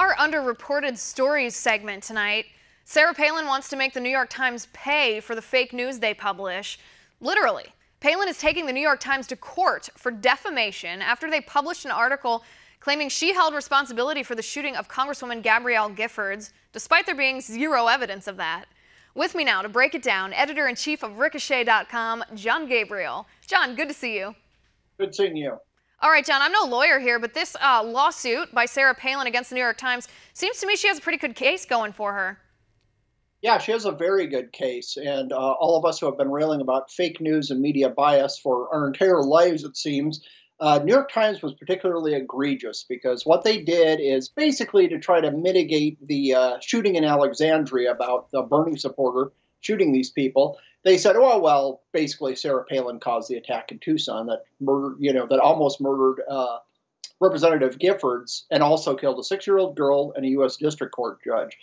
our Underreported Stories segment tonight, Sarah Palin wants to make the New York Times pay for the fake news they publish. Literally, Palin is taking the New York Times to court for defamation after they published an article claiming she held responsibility for the shooting of Congresswoman Gabrielle Giffords, despite there being zero evidence of that. With me now to break it down, editor-in-chief of Ricochet.com, John Gabriel. John, good to see you. Good seeing you. All right, John, I'm no lawyer here, but this lawsuit by Sarah Palin against the New York Times seems to me she has a pretty good case going for her. Yeah, she has a very good case, and all of us who have been railing about fake news and media bias for our entire lives, it seems, New York Times was particularly egregious because what they did is basically to try to mitigate the shooting in Alexandria about the Bernie supporter shooting these people. They said, oh, well, basically Sarah Palin caused the attack in Tucson that murdered, that almost murdered Representative Giffords and also killed a 6-year-old girl and a U.S. District Court judge.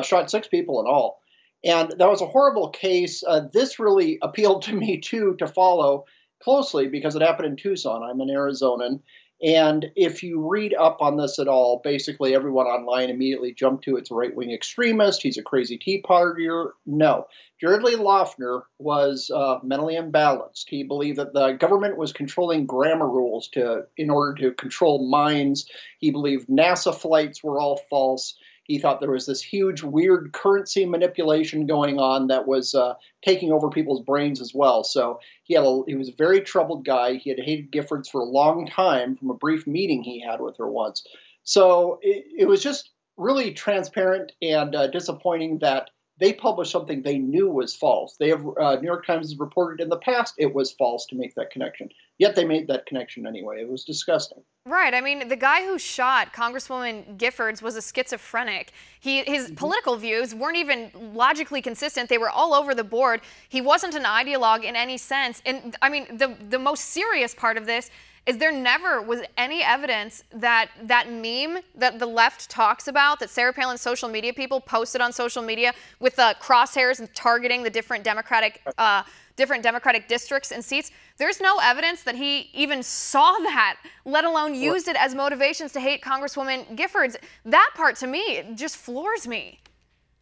Shot 6 people in all. And that was a horrible case. This really appealed to me, too, to follow closely because it happened in Tucson. I'm an Arizonan. And if you read up on this at all, basically everyone online immediately jumped to it's a right-wing extremist. He's a crazy Tea Partier. No. Jared Lee Loughner was mentally imbalanced. He believed that the government was controlling grammar rules in order to control minds. He believed NASA flights were all false. He thought there was this huge, weird currency manipulation going on that was taking over people's brains as well. So he was a very troubled guy. He had hated Giffords for a long time from a brief meeting he had with her once. So it was just really transparent and disappointing that they published something they knew was false. New York Times has reported in the past it was false to make that connection. Yet they made that connection anyway. It was disgusting. Right. I mean, the guy who shot Congresswoman Giffords was a schizophrenic. His political views weren't even logically consistent. They were all over the board. He wasn't an ideologue in any sense. And I mean, the most serious part of this is there never was any evidence that that meme that the left talks about, that Sarah Palin's social media people posted on social media with crosshairs and targeting the different Democratic districts and seats. There's no evidence that he even saw that, let alone used it as motivations to hate Congresswoman Giffords. That part, to me, just floors me.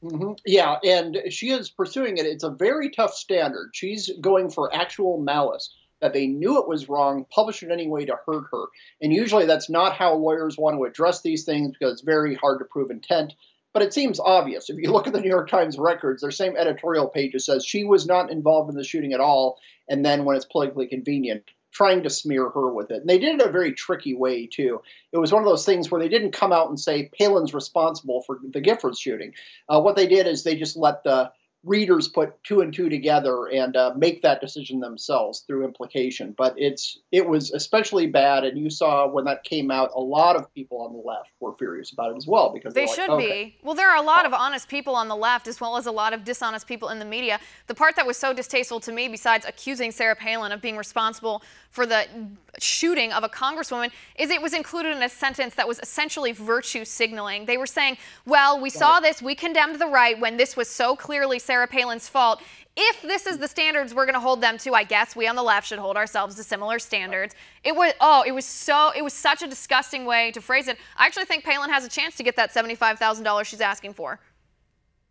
Mm-hmm. Yeah, and she is pursuing it. It's a very tough standard. She's going for actual malice, that they knew it was wrong, published it anyway to hurt her. And usually that's not how lawyers want to address these things because it's very hard to prove intent. But it seems obvious. If you look at the New York Times records, their same editorial page says she was not involved in the shooting at all. And then when it's politically convenient, trying to smear her with it. And they did it in a very tricky way, too. It was one of those things where they didn't come out and say Palin's responsible for the Giffords shooting. What they did is they just let the readers put 2 and 2 together and make that decision themselves through implication. But it was especially bad, and you saw when that came out, a lot of people on the left were furious about it as well because they should be. Well, there are a lot of honest people on the left as well as a lot of dishonest people in the media. The part that was so distasteful to me, besides accusing Sarah Palin of being responsible for the shooting of a congresswoman, is it was included in a sentence that was essentially virtue signaling. They were saying, well, we saw this, we condemned the right when this was so clearly Sarah Palin's fault. If this is the standards we're going to hold them to, I guess we on the left should hold ourselves to similar standards. It was such a disgusting way to phrase it. I actually think Palin has a chance to get that $75,000 she's asking for.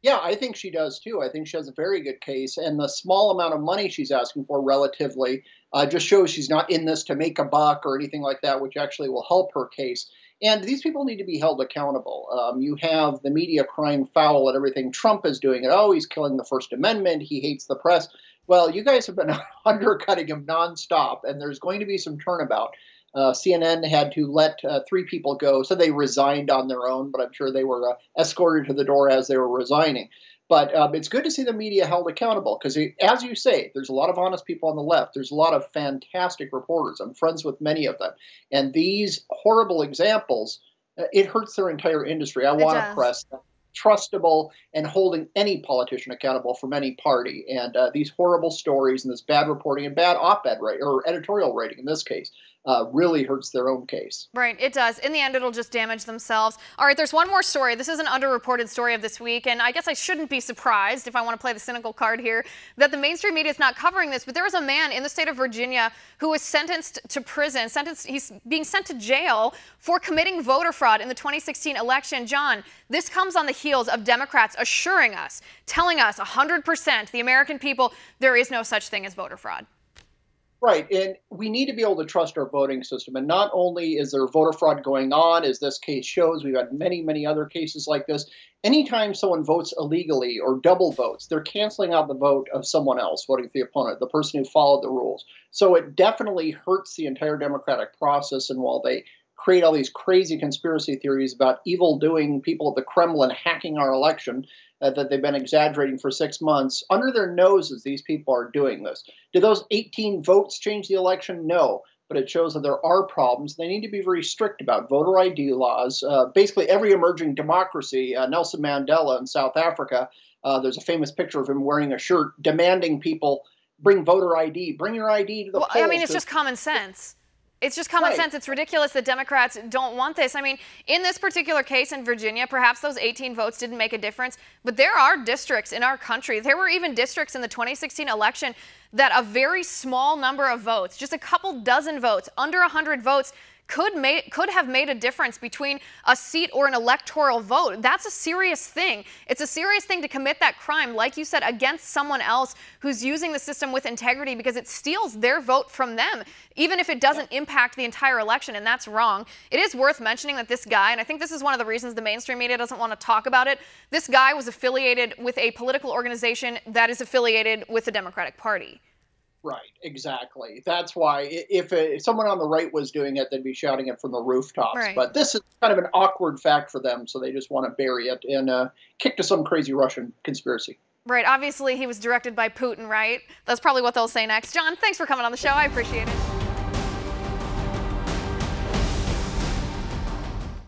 Yeah, I think she does, too. I think she has a very good case. And the small amount of money she's asking for relatively just shows she's not in this to make a buck or anything like that, which actually will help her case. And these people need to be held accountable. You have the media crying foul at everything Trump is doing. Oh, he's killing the First Amendment. He hates the press. Well, you guys have been undercutting him nonstop, and there's going to be some turnabout. CNN had to let 3 people go, so they resigned on their own, but I'm sure they were escorted to the door as they were resigning. But it's good to see the media held accountable because, as you say, there's a lot of honest people on the left. There's a lot of fantastic reporters. I'm friends with many of them. And these horrible examples, it hurts their entire industry. I want to press that trustable and holding any politician accountable from any party. And these horrible stories and this bad reporting and bad op-ed writing, or editorial writing in this case, really hurts their own case. Right, it does. In the end, it'll just damage themselves. All right, there's one more story. This is an underreported story of this week, and I guess I shouldn't be surprised, if I want to play the cynical card here, that the mainstream media is not covering this, but there was a man in the state of Virginia who was sentenced to prison. He's being sent to jail for committing voter fraud in the 2016 election. John, this comes on the heels of Democrats assuring us, telling us 100%, the American people, there is no such thing as voter fraud. Right, and we need to be able to trust our voting system. And not only is there voter fraud going on, as this case shows, we've had many, many other cases like this. Anytime someone votes illegally or double votes, they're canceling out the vote of someone else, voting for the opponent, the person who followed the rules. So it definitely hurts the entire democratic process. And while they create all these crazy conspiracy theories about evil-doing people at the Kremlin hacking our election, that they've been exaggerating for 6 months, under their noses, these people are doing this. Did those 18 votes change the election? No. But it shows that there are problems. They need to be very strict about voter ID laws. Basically, every emerging democracy, Nelson Mandela in South Africa, there's a famous picture of him wearing a shirt demanding people bring voter ID. Bring your ID to the polls. I mean, it's just common sense. It's just common sense. It's ridiculous that Democrats don't want this. I mean, in this particular case in Virginia, perhaps those 18 votes didn't make a difference, but there are districts in our country. There were even districts in the 2016 election that a very small number of votes, just a couple dozen votes, under 100 votes, could have made a difference between a seat or an electoral vote. That's a serious thing. It's a serious thing to commit that crime, like you said, against someone else who's using the system with integrity, because it steals their vote from them, even if it doesn't impact the entire election, and that's wrong. It is worth mentioning that this guy, and I think this is one of the reasons the mainstream media doesn't want to talk about it, this guy was affiliated with a political organization that is affiliated with the Democratic Party. Right, exactly. That's why if someone on the right was doing it, they'd be shouting it from the rooftops. Right. But this is kind of an awkward fact for them, so they just want to bury it and kick to some crazy Russian conspiracy. Right. Obviously, he was directed by Putin, right? That's probably what they'll say next. John, thanks for coming on the show. I appreciate it.